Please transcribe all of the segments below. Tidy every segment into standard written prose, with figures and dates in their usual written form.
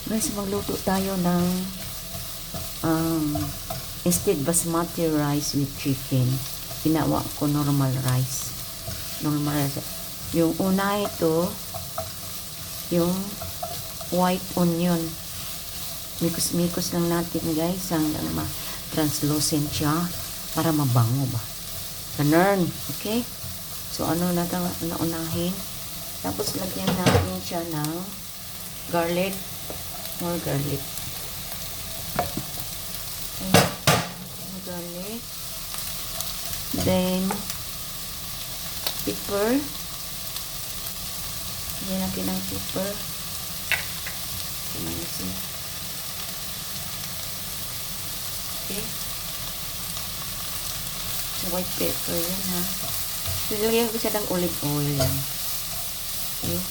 Guys, magluto tayo ng instead basmati rice with chicken. Ginawa ko normal rice. Normal rice. Yung una ito, yung white onion. Mikos-mikos lang natin guys. Hanggang ma-translucent siya para mabango ba. Ganun. Okay? So, ano natin naunahin? Tapos, lagyan natin siya ng garlic. More garlic. Okay. More garlic. Then, pepper. Lagyan natin ng pepper. Okay. So, white pepper yan ha. So, lagyan ko siya ng olive oil yan. Okay.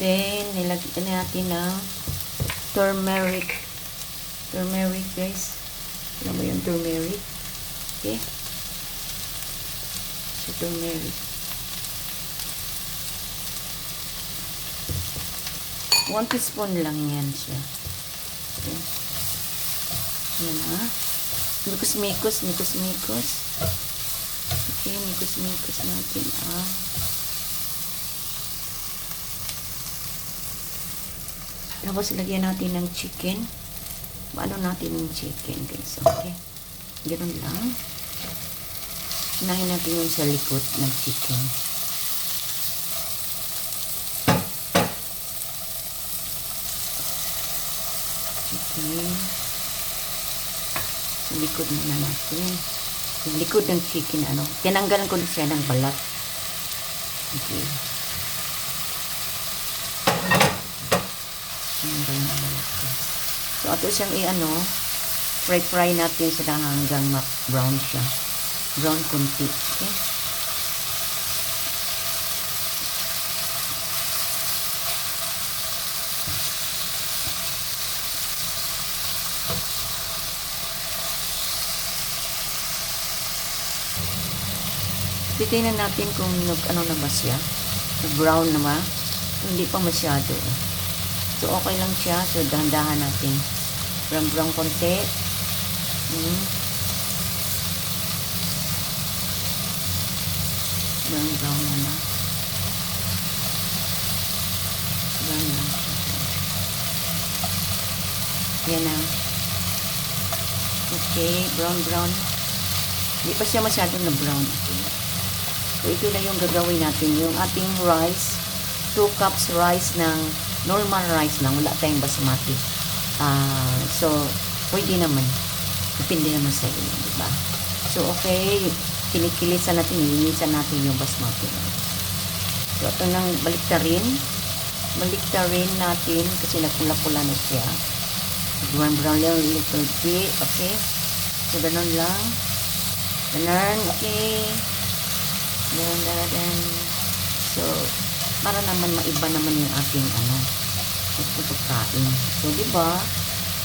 Then, nilagyan natin ng turmeric. Turmeric, guys. Alam mo yung turmeric? Okay. So, turmeric. 1 teaspoon lang yan siya. Okay. Yan ha. Mikos-mikos, mikos-mikos. Okay, mikos-mikos natin ah. Tapos, ilagyan natin ng chicken. Paano natin yung chicken, guys? Okay. Ganun lang. Unahin natin yung sa likod ng chicken. Chicken. Sa likod muna natin. Sa likod ng chicken, ano. Tinanggalan ko siya ng balat. Okay. So, ato siyang fry natin sila hanggang brown siya. Brown kunti. Okay? Titingnan natin kung ano na ba siya. Brown na ba? Hindi pa masyado. So, okay lang siya. So, dahan-dahan natin. Brown-brown konti. Brown-brown na. Brown lang siya. Yan na. Okay, brown-brown. Hindi pa siya masyadong na brown. Okay. So, ito na yung gagawin natin. Yung ating rice. 2 cups rice ng normal rice lang, wala tayong basmati. So, pwede naman. Depende naman sa inyo, diba? So, okay, kinikilisan natin, nilinisan natin yung basmati. So, ito nang baliktarin. Baliktarin natin kasi nagpula-pula na siya. Brown lang, little bit, okay? So, ganun lang. Ganun, okay? Ganun. So, para naman maiba naman yung ating pagkain. So, diba?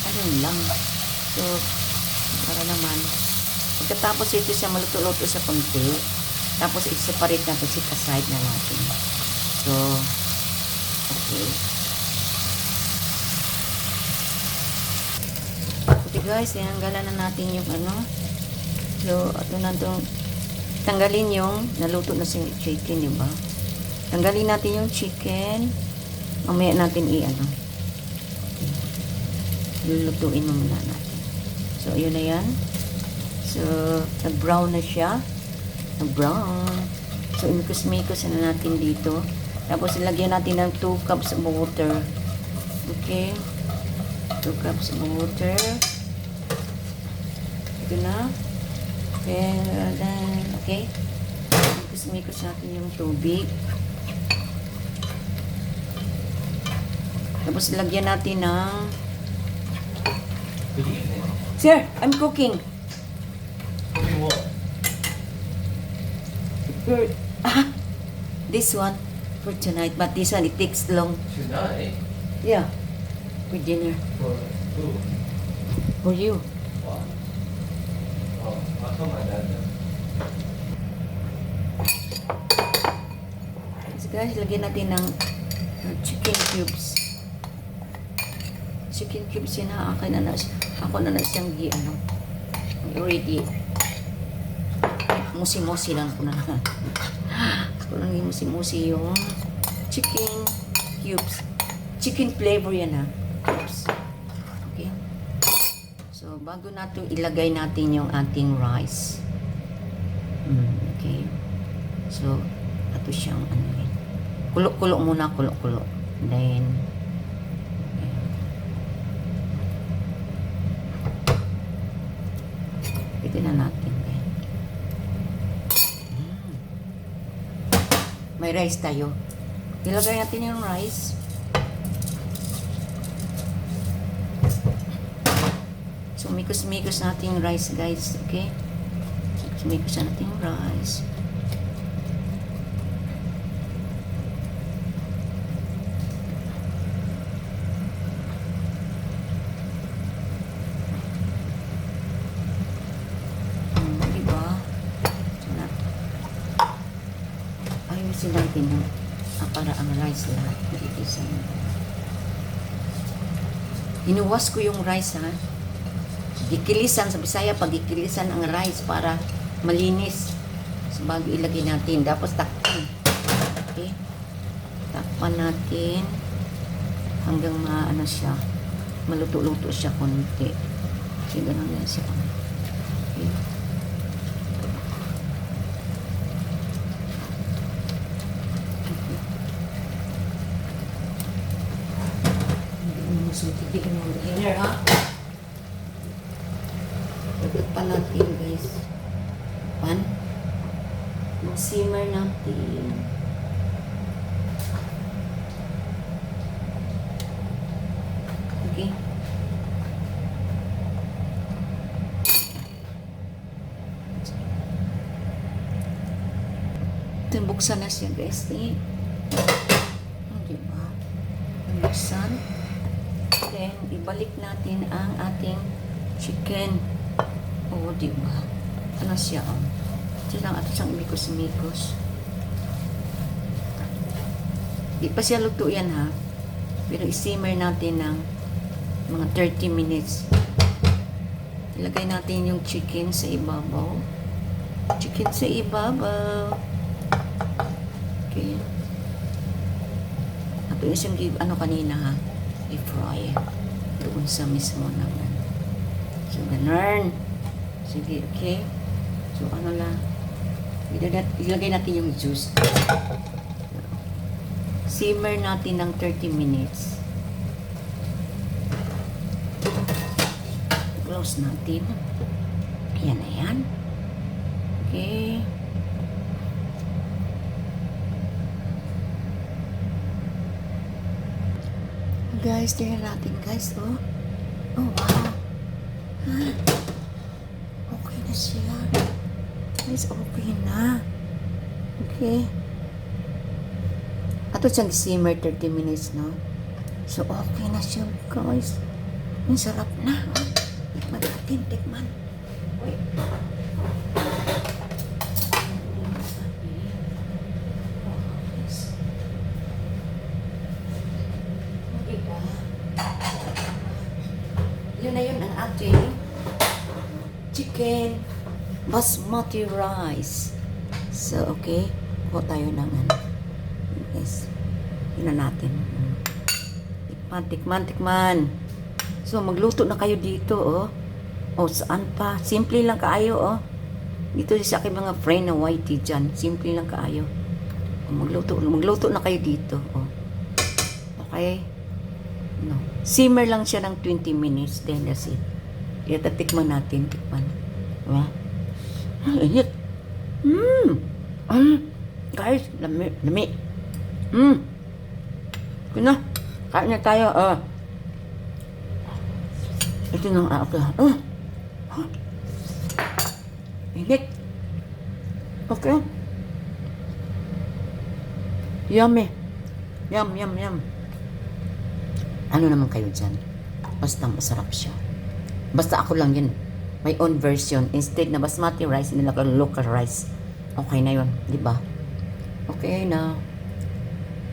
Ayun lang. So, para naman, pagkatapos ito siya maluto-luto sa konti, tapos i-separate natin, sit aside na natin. So, okay. Okay guys, tinanggalan na natin yung So, ito na itong, tanggalin yung naluto na si chicken, diba? Tanggalin natin yung chicken. Mamaya natin lulutuin muna natin. So, ayun na yan. So, nag-brown na siya. Nag-brown. So, imikos-mikos na natin dito. Tapos, ilagyan natin ng 2 cups of water. Okay. 2 cups of water. Ito na. Okay. Imikos-mikos natin yung tubig. Tapos, lagyan natin ng... Sir, I'm cooking. This one for tonight. But this one, it takes long. Tonight? Yeah. For dinner. For who? For you. What? Oh, I'll tell my dad then. So guys, lagyan natin ng Chicken cubes. Chicken cubes yun na. Akin na na. Ako na na siyang ready. Musi-musi lang ko na. Ako lang yung musi-musi yung chicken cubes. Chicken flavor yan ha. Cubes. Okay. So, bago natin ilagay natin yung ating rice. Okay. So, ito siyang kulo-kulo muna, kulo-kulo. Then, pwede na natin. May rice tayo. Ilagay natin yung rice. So, mikos-mikos natin yung rice, guys. Okay? So, mikos natin yung rice. Ayusin natin yung para ang rice lahat. Inuwas ko yung rice ha. Gikilisan sa Bisaya pag gikilisan ang rice para malinis. So, bago ilagay natin. Tapos takpan. Okay? Takpan natin hanggang siya. Maluto-luto siya konti. Kasi ganun yan siya. Okay? So, titigil mo ang dinner, ha? Lagot pa natin, guys. Pan. Mag-simmer natin. Okay. Ito, buksan na siya, guys. Diba? Buksan. Then, ibalik natin ang ating chicken. O, diba? Ano siya, Ito lang at siyang mikos-mikos. Di pa siya luto yan, ha? Pero i-simmer natin ng mga 30 minutes. Ilagay natin yung chicken sa ibabaw. Chicken sa ibabaw. Okay. Ito yung siyang kanina, ha? I-fry doon sa mismo naman. So, ganun. Sige, okay. So, lang. Ilagay natin yung juice. Simmer natin ng 30 minutes. Close natin. Ayan na yan. Okay. Guys, tingnan natin, guys, oh. Oh, wow. Okay na siya. Guys, okay na. Okay. Ato siyang simmer 30 minutes, no? So, okay na siya, guys. Ang sarap na, oh. Tikman natin, tikman. Wait. Yun na yun ang ating chicken basmati rice. So, okay. Kuha tayo ng yes. Yun na natin. Tikman. So, magluto na kayo dito, oh. Oh, saan pa? Simple lang kaayo, oh. Dito sa aking mga friend na whitey dyan. Simple lang kaayo. Oh, magluto na kayo dito, oh. Okay? No. Simmer lang siya ng 20 minutes. Then that's it. Tikman natin. Tikman. Diba? Init. Guys, lami. Kaya kain na tayo. Ito nang init. Okay. Yummy. Yum. Ano naman kayo dyan? Basta masarap siya. Basta ako lang yun. My own version. Instead na basmati rice, nilagay local rice. Okay na yun. Diba? Okay na.